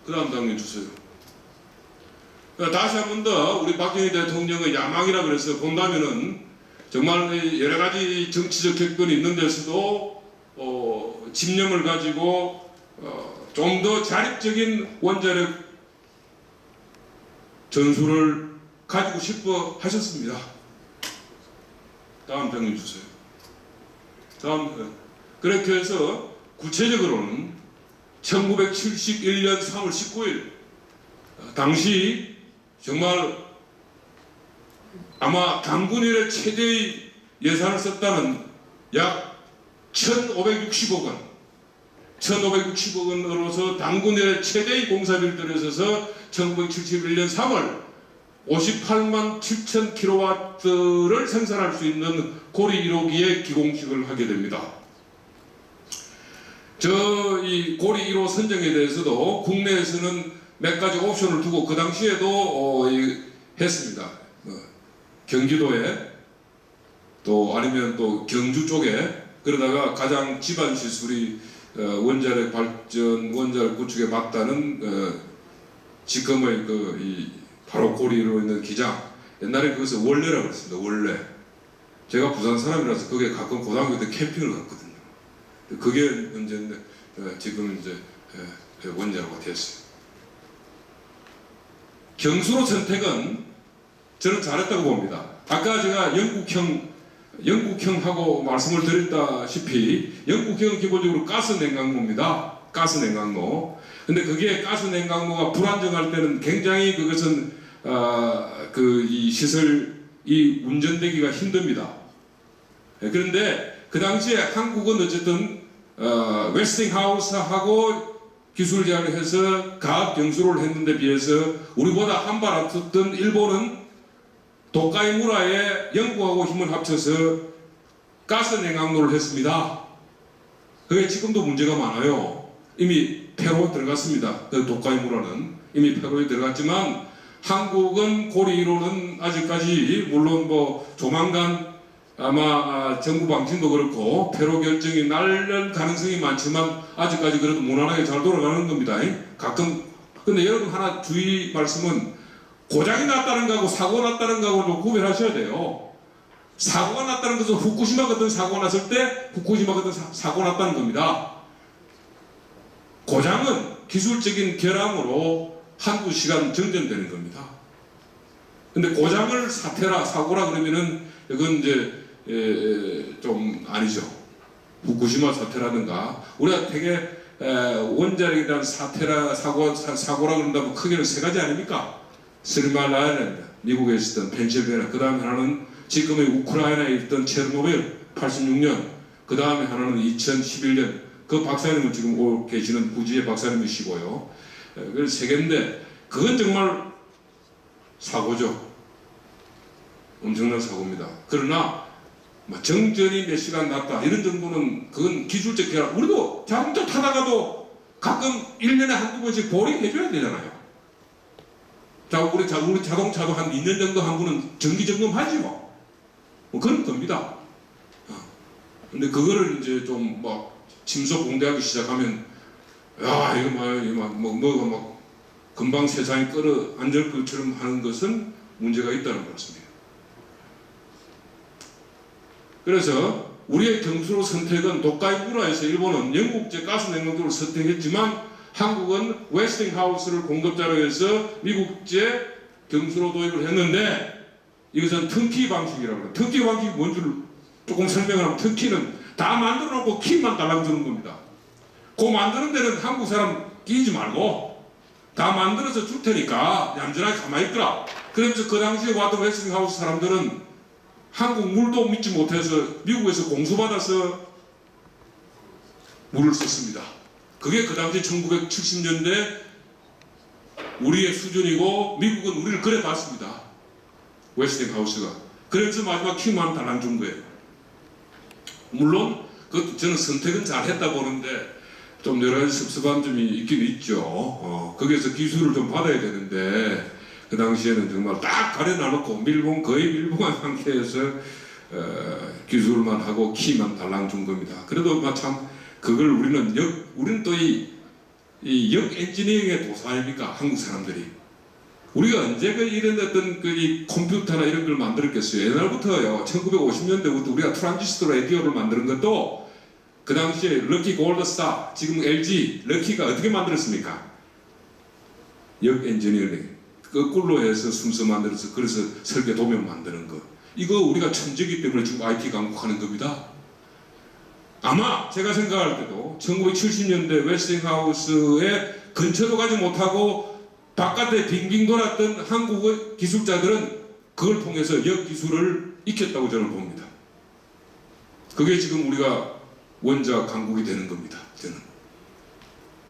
그 다음 장면 주세요. 다시 한 번 더 우리 박정희 대통령의 야망이라 그래서 본다면은 정말 여러 가지 정치적 격변이 있는 데서도 집념을 가지고 좀 더 자립적인 원자력 전술을 가지고 싶어 하셨습니다. 다음 장면 주세요. 그렇게 해서 구체적으로는 1971년 3월 19일 당시 정말 아마 당군 이래 최대의 예산을 썼다는 약 1560억 원 1560억 원으로서 당군 이래 최대의 공사비를 들여서서 1971년 3월 58만 7천 킬로와트를 생산할 수 있는 고리 1호기의 기공식을 하게 됩니다. 이 고리 1호 선정에 대해서도 국내에서는 몇 가지 옵션을 두고 그 당시에도 했습니다. 경기도에 또 아니면 또 경주 쪽에 그러다가 가장 기반 시설이 원자력 발전, 원자력 구축에 맞다는 지금의 바로 고리로 있는 기장, 옛날에 그것을 원래라고 했습니다. 원래. 제가 부산 사람이라서 거기에 가끔 고등학교 때 캠핑을 갔거든요. 그게 문제인데 지금 이제 원자로가 됐어요. 경수로 선택은 저는 잘했다고 봅니다. 아까 제가 영국형하고 말씀을 드렸다시피 영국형은 기본적으로 가스 냉각로입니다. 가스 냉각로. 근데 그게 가스 냉각로가 불안정할 때는 굉장히 그것은 이 시설이 운전되기가 힘듭니다. 그런데 그 당시에 한국은 어쨌든 웨스팅하우스하고 기술 제안을 해서 가압 경수를 했는데 비해서 우리보다 한 발 앞섰던 일본은 도카이무라에 영국하고 힘을 합쳐서 가스 냉각로를 했습니다. 그게 지금도 문제가 많아요. 이미 폐로에 들어갔습니다. 그 도카이무라는 이미 폐로에 들어갔지만 한국은 고리 1호는 아직까지 물론 조만간 아마 정부 방침도 그렇고 폐로 결정이 날 가능성이 많지만 아직까지 그래도 무난하게 잘 돌아가는 겁니다. 가끔 근데 여러분 하나 주의 말씀은 고장이 났다는 거하고 사고가 났다는 거하고 좀 구별하셔야 돼요. 사고가 났다는 것은 후쿠시마 같은 사고가 났을 때 후쿠시마 같은 사고가 났다는 겁니다. 고장은 기술적인 결함으로 한두 시간 정전되는 겁니다. 근데 고장을 사고라 그러면은 이건 이제 좀 아니죠. 후쿠시마 사태라든가 우리가 되게 원자력에 대한 사고라 그런다면 크게는 세 가지 아닙니까? 스리말 아일랜드, 미국에 있었던 펜실베니아, 그 다음에 하나는 지금의 우크라이나에 있던 체르노빌 86년, 그 다음에 하나는 2011년 그 박사님은 지금 오고 계시는 구지의 박사님이시고요. 그래서 세 개인데 그건 정말 사고죠. 엄청난 사고입니다. 그러나 정전이 몇 시간 났다 이런 정도는 그건 기술적 결함. 우리도 자동차 타다가도 가끔 1년에 한두 번씩 보링 해줘야 되잖아요. 우리 자동차도 한 2년 정도 한 번은 정기 점검하지 뭐 그런 겁니다. 근데 그거를 이제 좀 침소봉대하기 시작하면 야 이거 막 금방 세상이 끌어앉을 것처럼 하는 것은 문제가 있다는 것입니다. 그래서 우리의 경수로 선택은 도카이무라에서 일본은 영국제 가스 냉각로를 선택했지만 한국은 웨스팅하우스를 공급자로 해서 미국제 경수로 도입을 했는데 이것은 턴키 방식이라고 해요. 턴키 방식이 뭔지 조금 설명을 하면 턴키는 다 만들어 놓고 키만 달라고 주는 겁니다. 그 만드는 데는 한국 사람 끼지 말고 다 만들어서 줄 테니까 얌전하게 가만히 있더라. 그러면서 그 당시에 왔던 웨스팅하우스 사람들은 한국 물도 믿지 못해서 미국에서 공수받아서 물을 썼습니다. 그게 그 당시 1970년대 우리의 수준이고 미국은 우리를 그래 봤습니다. 웨스팅하우스가. 그래서 마지막 키만 달랑 준 거예요. 물론 저는 선택은 잘했다 보는데 좀 여러 가지 섭섭한 점이 있긴 있죠. 거기에서 기술을 좀 받아야 되는데 그 당시에는 정말 딱 가려놔놓고 거의 밀봉한 상태에서 기술만 하고 키만 달랑 준 겁니다. 그래도 참 그걸 우리는 또 이 역 엔지니어링의 도사 아닙니까? 한국 사람들이. 우리가 언제 이런 어떤 이 컴퓨터나 이런 걸 만들었겠어요? 옛날부터요. 1950년대부터 우리가 트랜지스터 라디오를 만드는 것도 그 당시에 럭키 골드스타, 지금 LG, 럭키가 어떻게 만들었습니까? 역 엔지니어링. 거꾸로 해서 순서 만들어서 그래서 설계 도면 만드는 거. 이거 우리가 천재기 때문에 지금 IT 강국하는 겁니다. 아마 제가 생각할 때도 1970년대 웨스팅하우스에 근처도 가지 못하고 바깥에 빙빙 돌았던 한국의 기술자들은 그걸 통해서 역 기술을 익혔다고 저는 봅니다. 그게 지금 우리가 원자 강국이 되는 겁니다. 저는.